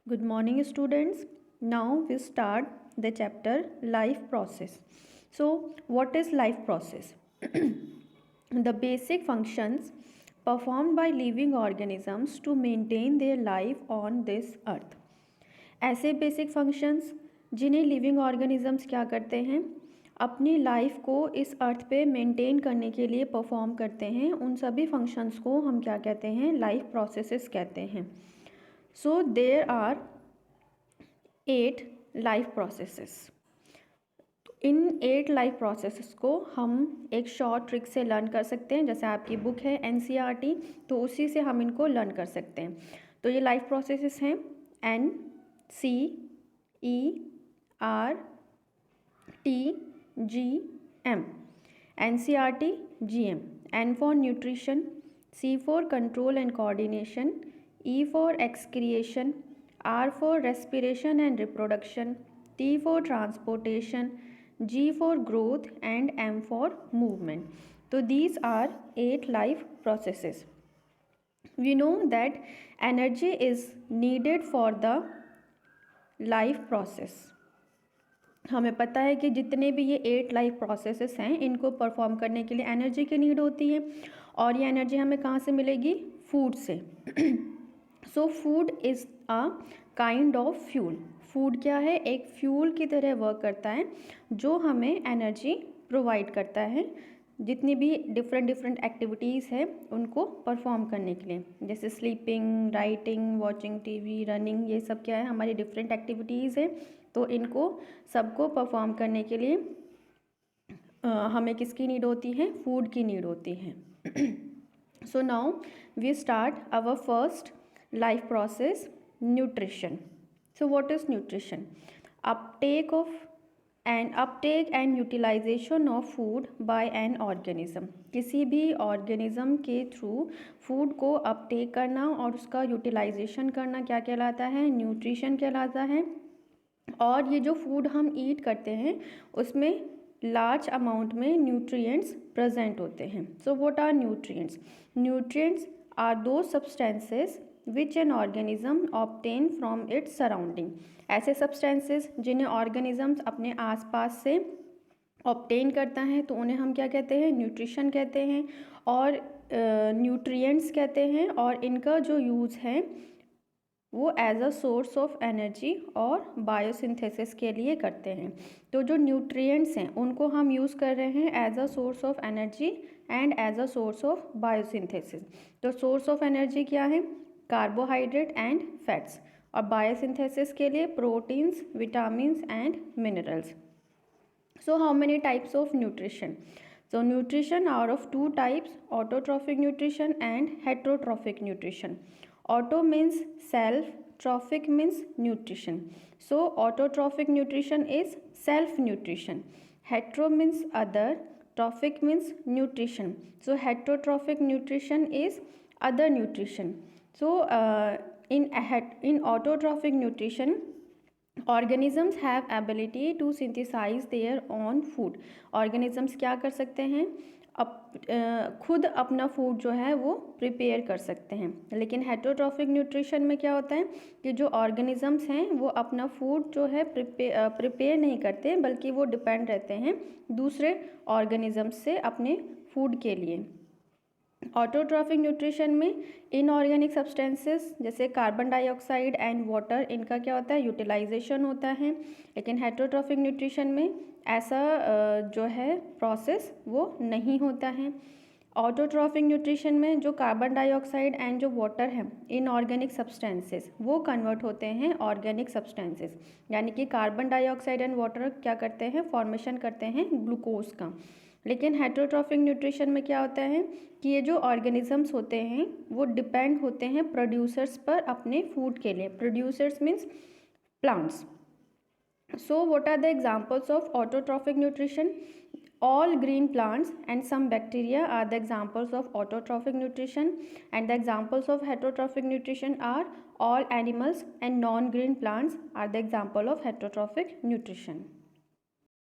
Good morning, students. Now we start the chapter life process. So, what is life process? The basic functions performed by living organisms to maintain their life on this earth. ऐसे basic functions जिन्हें living organisms क्या करते हैं, अपनी life को इस अर्थ पे maintain करने के लिए परफॉर्म करते हैं, उन सभी फंक्शंस को हम क्या कहते हैं, लाइफ प्रोसेसेस कहते हैं. So there are 8 life processes. इन 8 लाइफ प्रोसेसेस को हम एक शॉर्ट ट्रिक से लर्न कर सकते हैं. जैसे आपकी बुक है NCERT, तो उसी से हम इनको लर्न कर सकते हैं. तो ये लाइफ प्रोसेसेस हैं NCERTGM. NCERT GM. N for nutrition, C for control and coordination, E for excretion, R for respiration and reproduction, T for transportation, G for growth and M for movement. So these are 8 life processes. We know that energy is needed for the life process. हमें पता है कि जितने भी ये 8 life processes हैं, इनको perform करने के लिए एनर्जी की नीड होती है. और ये एनर्जी हमें कहाँ से मिलेगी? फूड से. So food is a kind of fuel. Food क्या है? एक फ्यूल की तरह वर्क करता है जो हमें एनर्जी प्रोवाइड करता है जितनी भी डिफरेंट एक्टिविटीज़ हैं उनको परफॉर्म करने के लिए. जैसे sleeping, writing, watching TV, running, ये सब क्या है? हमारी डिफरेंट एक्टिविटीज़ हैं. तो इनको सबको परफॉर्म करने के लिए हमें किसकी नीड होती है? फूड की नीड होती है. So now we start our first life process, nutrition. So what is nutrition? Uptake and utilization of food by an organism. किसी भी ऑर्गेनिज्म के थ्रू फूड को अपटेक करना और उसका यूटिलाइजेशन करना क्या कहलाता है? न्यूट्रिशन कहलाता है. और ये जो फूड हम ईट करते हैं उसमें लार्ज अमाउंट में न्यूट्रिएंट्स प्रेजेंट होते हैं. So what are nutrients? Nutrients are the substances which an organism obtain from its surrounding. ऐसे सब्सटेंसेस जिन्हें ऑर्गेनिजम्स अपने आसपास से ऑब्टेन करता है तो उन्हें हम क्या कहते हैं? न्यूट्रिशन कहते हैं और न्यूट्रिएंट्स कहते हैं. और इनका जो यूज़ है वो as a source of energy और बायोसिंथेसिस के लिए करते हैं. तो जो न्यूट्रिएंट्स हैं उनको हम यूज़ कर रहे हैं as a source of energy and as a source of biosynthesis. तो सोर्स ऑफ एनर्जी क्या है? Carbohydrate and fats. और बायोसिंथेसिस के लिए proteins, vitamins and minerals. So how many types of nutrition? So nutrition are of 2 types, autotrophic nutrition and heterotrophic nutrition. Auto means self, trophic means nutrition. So autotrophic nutrition is self nutrition. Hetero means other, trophic means nutrition. So heterotrophic nutrition is other nutrition. So in autotrophic nutrition, organisms have ability to synthesize their own food. Organisms क्या कर सकते हैं? खुद अपना food जो है वो prepare कर सकते हैं. लेकिन हेटरोट्रॉफिक न्यूट्रिशन में क्या होता है कि जो ऑर्गेनिजम्स हैं वो अपना फूड जो है प्रिपेयर नहीं करते, बल्कि वो डिपेंड रहते हैं दूसरे ऑर्गेनिजम्स से अपने फूड के लिए. ऑटोट्रॉफिक न्यूट्रिशन में इनऑर्गेनिक सब्सटेंसेस जैसे कार्बन डाइऑक्साइड एंड वाटर, इनका क्या होता है? यूटिलाइजेशन होता है. लेकिन हेटरोट्रॉफिक न्यूट्रिशन में ऐसा जो है प्रोसेस वो नहीं होता है. ऑटोट्रॉफिक न्यूट्रिशन में जो कार्बन डाइऑक्साइड एंड जो वाटर है, इनऑर्गेनिक सब्सटेंसेस, वो कन्वर्ट होते हैं ऑर्गेनिक सब्सटेंसेस. यानी कि कार्बन डाइऑक्साइड एंड वाटर क्या करते हैं? फॉर्मेशन करते हैं ग्लूकोज का. लेकिन हेटरोट्रॉफिक न्यूट्रिशन में क्या होता है कि ये जो ऑर्गेनिजम्स होते हैं वो डिपेंड होते हैं प्रोड्यूसर्स पर अपने फूड के लिए. Producers means plants. So what are the examples of autotrophic nutrition? All green plants and some bacteria are the examples of autotrophic nutrition, and the examples of heterotrophic nutrition are all animals and non-green plants are the example of heterotrophic nutrition.